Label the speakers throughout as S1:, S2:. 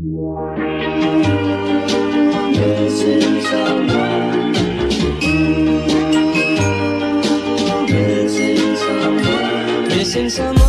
S1: Missing someone. Missing someone. Missing someone.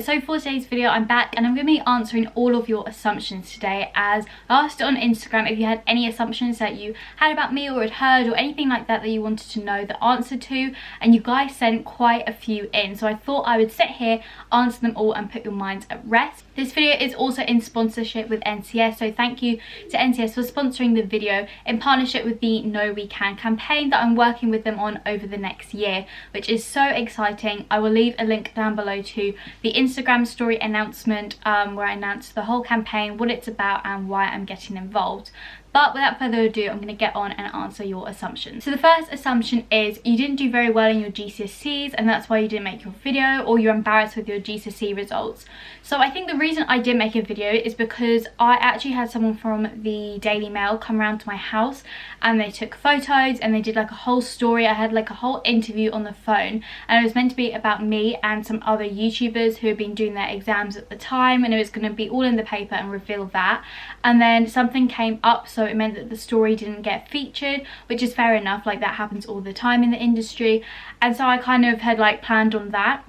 S2: So for today's video, I'm back and I'm going to be answering all of your assumptions today, as I asked on Instagram if you had any assumptions that you had about me or had heard or anything like that that you wanted to know the answer to, and you guys sent quite a few in, so I thought I would sit here, answer them all and put your minds at rest. This video is also in sponsorship with NCS, so thank you to NCS for sponsoring the video in partnership with the Know We Can campaign that I'm working with them on over the next year, which is so exciting. I will leave a link down below to the Instagram story announcement where I announced the whole campaign, what it's about and why I'm getting involved. But without further ado, I'm going to get on and answer your assumptions. So the first assumption is you didn't do very well in your GCSEs and that's why you didn't make your video, or you're embarrassed with your GCSE results. So I think the reason I didn't make a video is because I actually had someone from the Daily Mail come around to my house and they took photos and they did like a whole story. I had like a whole interview on the phone and it was meant to be about me and some other YouTubers who had been doing their exams at the time, and it was going to be all in the paper and reveal that. And then something came up, so it meant that the story didn't get featured, which is fair enough, like that happens all the time in the industry. And so I kind of had like planned on that,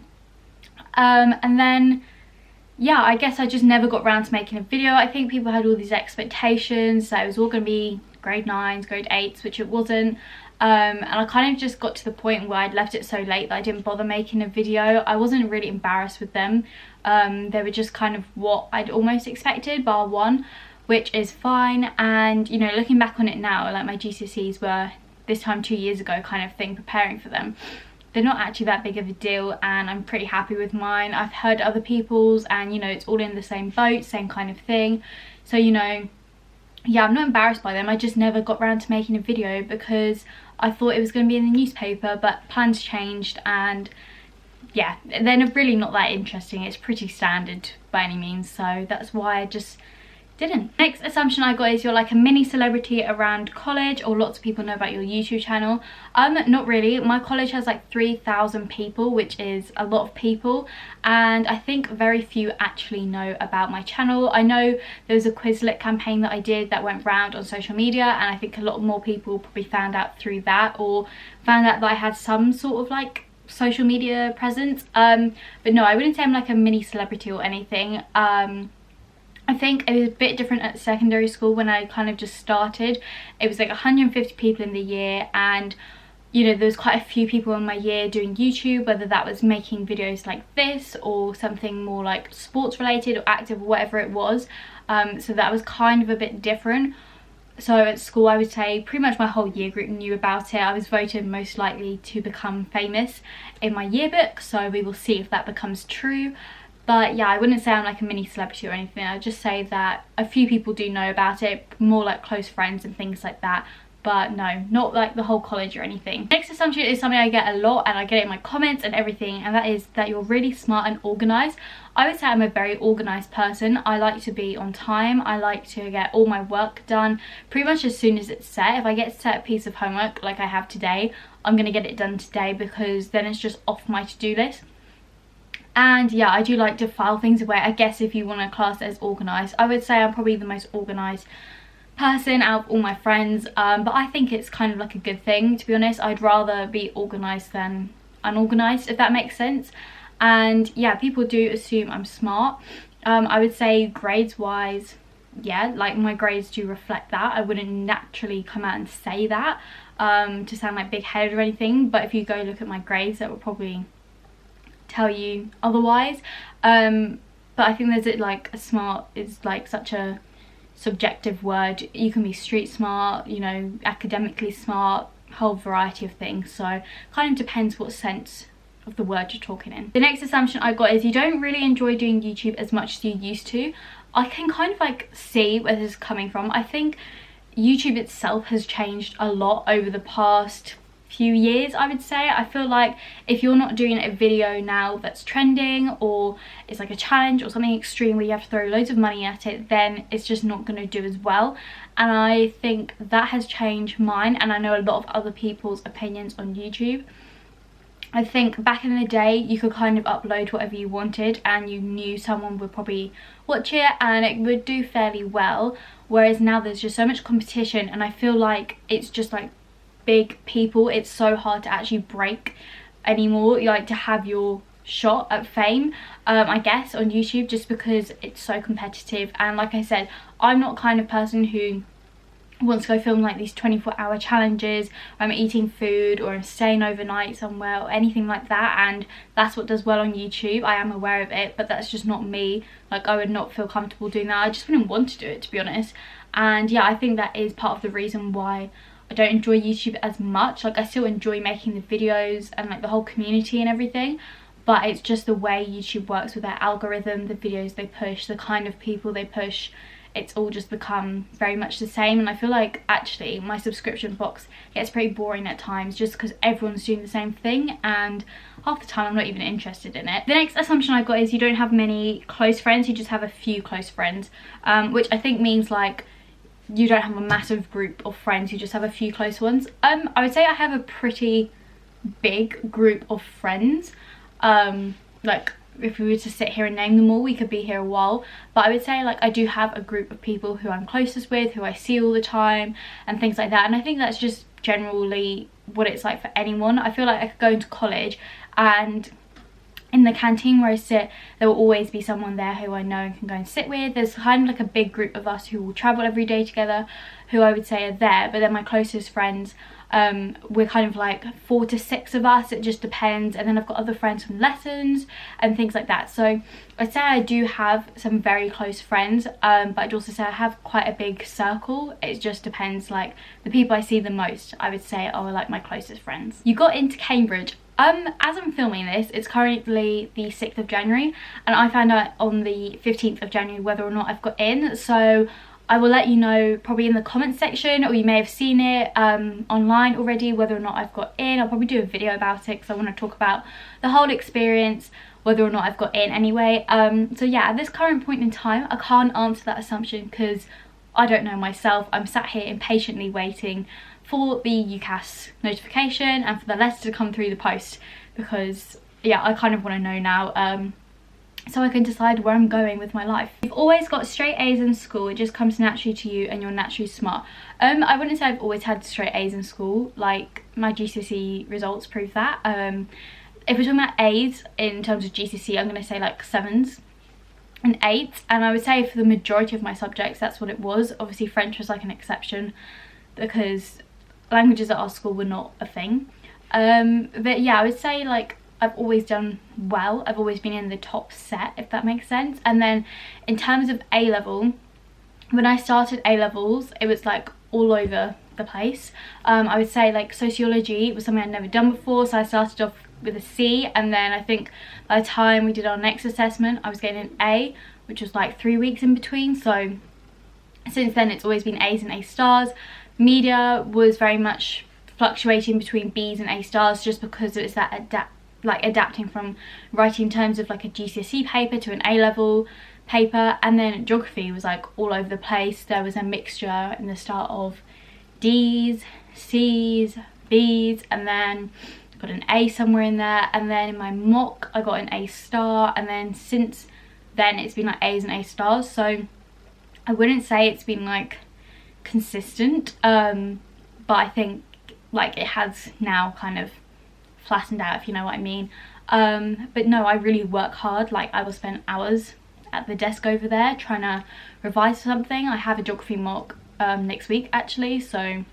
S2: and then yeah, I guess I just never got around to making a video. I think people had all these expectations that it was all going to be grade 9s, grade 8s, which it wasn't. And I kind of just got to the point where I'd left it so late that I didn't bother making a video. I wasn't really embarrassed with them. They were just kind of what I'd almost expected, bar one, which is fine. And you know, looking back on it now, like my GCSEs were this time 2 years ago kind of thing, preparing for them. They're not actually that big of a deal and I'm pretty happy with mine. I've heard other people's and you know, it's all in the same boat, same kind of thing. So you know, yeah, I'm not embarrassed by them. I just never got around to making a video because I thought it was going to be in the newspaper, but plans changed and yeah, they're really not that interesting. It's pretty standard by any means, so that's why I just didn't. Next assumption I got is you're like a mini celebrity around college, or lots of people know about your YouTube channel. Not really. My college has like 3,000 people, which is a lot of people, and I think very few actually know about my channel. I know there was a Quizlet campaign that I did that went round on social media, and I think a lot more people probably found out through that, or found out that I had some sort of like social media presence. But no, I wouldn't say I'm like a mini celebrity or anything. I think it was a bit different at secondary school when I kind of just started. It was like 150 people in the year, and you know, there was quite a few people in my year doing YouTube, whether that was making videos like this or something more like sports related or active or whatever it was. So that was kind of a bit different. So at school I would say pretty much my whole year group knew about it. I was voted most likely to become famous in my yearbook, so we will see if that becomes true. But yeah, I wouldn't say I'm like a mini celebrity or anything. I'd just say that a few people do know about it, more like close friends and things like that. But no, not like the whole college or anything. Next assumption is something I get a lot, and I get it in my comments and everything, and that is that you're really smart and organised. I would say I'm a very organised person. I like to be on time. I like to get all my work done pretty much as soon as it's set. If I get set a piece of homework like I have today, I'm going to get it done today, because then it's just off my to-do list. And yeah, I do like to file things away. I guess if you want to class it as organised, I would say I'm probably the most organised person out of all my friends. But I think it's kind of like a good thing, to be honest. I'd rather be organised than unorganised, if that makes sense. And yeah, people do assume I'm smart. I would say grades wise, yeah, like my grades do reflect that. I wouldn't naturally come out and say that to sound like big-headed or anything, but if you go look at my grades, that will probably tell you otherwise. But I think there's like a smart is like such a subjective word. You can be street smart, you know, academically smart, whole variety of things, so kind of depends what sense of the word you're talking in. The next assumption I got is you don't really enjoy doing YouTube as much as you used to. I can kind of like see where this is coming from. I think YouTube itself has changed a lot over the past few years, I would say. I feel like if you're not doing a video now that's trending, or it's like a challenge or something extreme where you have to throw loads of money at it, then it's just not going to do as well. And I think that has changed mine, and I know a lot of other people's opinions on YouTube. I think back in the day you could kind of upload whatever you wanted and you knew someone would probably watch it and it would do fairly well, whereas now there's just so much competition, and I feel like it's just like big people, it's so hard to actually break anymore, like to have your shot at fame, I guess, on YouTube, just because it's so competitive. And like I said, I'm not kind of person who wants to go film like these 24-hour challenges where I'm eating food or I'm staying overnight somewhere or anything like that, and that's what does well on YouTube. I am aware of it, but that's just not me. Like, I would not feel comfortable doing that. I just wouldn't want to do it, to be honest. And yeah, I think that is part of the reason why I don't enjoy YouTube as much. Like, I still enjoy making the videos and like the whole community and everything, but it's just the way YouTube works with their algorithm, the videos they push, the kind of people they push. It's all just become very much the same, and I feel like actually my subscription box gets pretty boring at times just because everyone's doing the same thing, and half the time I'm not even interested in it. The next assumption I got is you don't have many close friends, you just have a few close friends, which I think means like you don't have a massive group of friends, you just have a few close ones. I would say I have a pretty big group of friends. Like, if we were to sit here and name them all, we could be here a while, but I would say like I do have a group of people who I'm closest with, who I see all the time and things like that, and I think that's just generally what it's like for anyone. I feel like I could go into college and in the canteen where I sit, there will always be someone there who I know and can go and sit with. There's kind of like a big group of us who will travel every day together, who I would say are there, but then my closest friends, we're kind of like 4 to 6 of us, it just depends. And then I've got other friends from lessons and things like that. So I'd say I do have some very close friends, but I'd also say I have quite a big circle. It just depends, like the people I see the most I would say are like my closest friends. You got into Cambridge. As I'm filming this, it's currently the 6th of January and I found out on the 15th of January whether or not I've got in, so I will let you know probably in the comment section, or you may have seen it online already, whether or not I've got in. I'll probably do a video about it because I want to talk about the whole experience, whether or not I've got in anyway. So yeah, at this current point in time, I can't answer that assumption because I don't know myself. I'm sat here impatiently waiting for the UCAS notification and for the letter to come through the post, because yeah, I kind of want to know now, so I can decide where I'm going with my life. You've always got straight A's in school, it just comes naturally to you and you're naturally smart. I wouldn't say I've always had straight A's in school, like my GCSE results prove that. If we're talking about A's in terms of GCSE, I'm going to say like 7s and 8s, and I would say for the majority of my subjects that's what it was. Obviously French was like an exception because languages at our school were not a thing, but yeah, I would say like I've always done well. I've always been in the top set, if that makes sense. And then in terms of A-level, when I started A-levels, it was like all over the place. I would say like sociology was something I'd never done before, so I started off with a C, and then I think by the time we did our next assessment I was getting an A, which was like 3 weeks in between. So since then it's always been A's and A stars. Media was very much fluctuating between B's and A stars, just because it's that adapting from writing in terms of like a GCSE paper to an A-level paper. And then geography was like all over the place. There was a mixture in the start of D's, C's, B's, and then got an A somewhere in there, and then in my mock I got an A star, and then since then it's been like A's and A stars. So I wouldn't say it's been like consistent, but I think like it has now kind of flattened out, if you know what I mean. But no, I really work hard. Like I will spend hours at the desk over there trying to revise something. I have a geography mock next week actually, so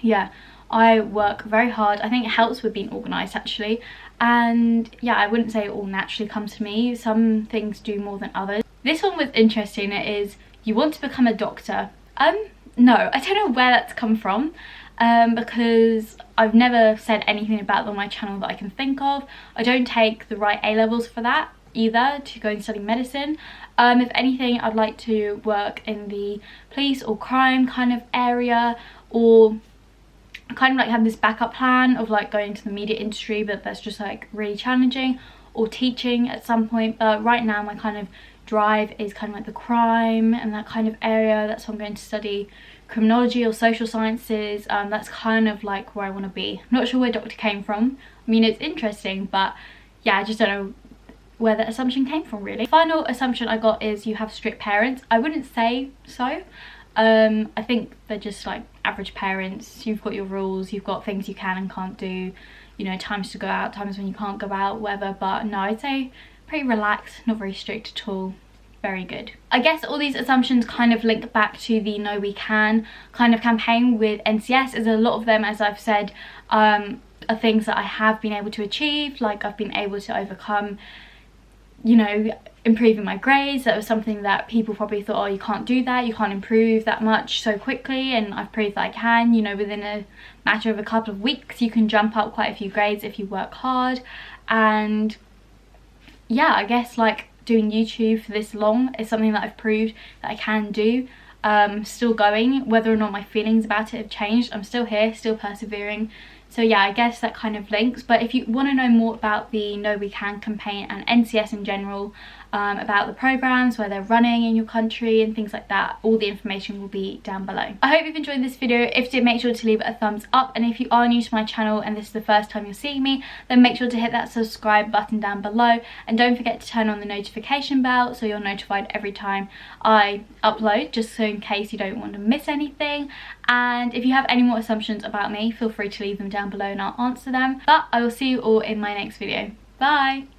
S2: yeah, I work very hard. I think it helps with being organised actually, and yeah, I wouldn't say it all naturally comes to me. Some things do more than others. This one was interesting. It is, you want to become a doctor. No, I don't know where that's come from, because I've never said anything about them on my channel that I can think of. I don't take the right A-levels for that either, to go and study medicine. If anything, I'd like to work in the police or crime kind of area, or kind of like have this backup plan of like going to the media industry, but that's just like really challenging, or teaching at some point. But right now my kind of drive is kind of like the crime and that kind of area. That's why I'm going to study criminology or social sciences. That's kind of like where I want to be. I'm not sure where doctor came from. I mean, it's interesting, but yeah, I just don't know where that assumption came from really. Final assumption I got is you have strict parents. I wouldn't say so. I think they're just like average parents. You've got your rules, you've got things you can and can't do, you know, times to go out, times when you can't go out, whatever. But no, I'd say pretty relaxed, not very strict at all. Very good. I guess all these assumptions kind of link back to the Know We Can kind of campaign with NCS, as a lot of them, as I've said, are things that I have been able to achieve. Like I've been able to overcome, you know, improving my grades. That was something that people probably thought, oh, you can't do that, you can't improve that much so quickly, and I've proved that I can. You know, within a matter of a couple of weeks you can jump up quite a few grades if you work hard. And yeah, I guess like doing YouTube for this long is something that I've proved that I can do. Still going, whether or not my feelings about it have changed, I'm still here, still persevering. So yeah, I guess that kind of links. But if you want to know more about the Know We Can campaign and NCS in general, about the programs, where they're running in your country and things like that, all the information will be down below. I hope you've enjoyed this video. If you did, make sure to leave it a thumbs up, and if you are new to my channel and this is the first time you're seeing me, then make sure to hit that subscribe button down below, and don't forget to turn on the notification bell so you're notified every time I upload, just so in case you don't want to miss anything. And if you have any more assumptions about me, feel free to leave them down below and I'll answer them. But I will see you all in my next video. Bye!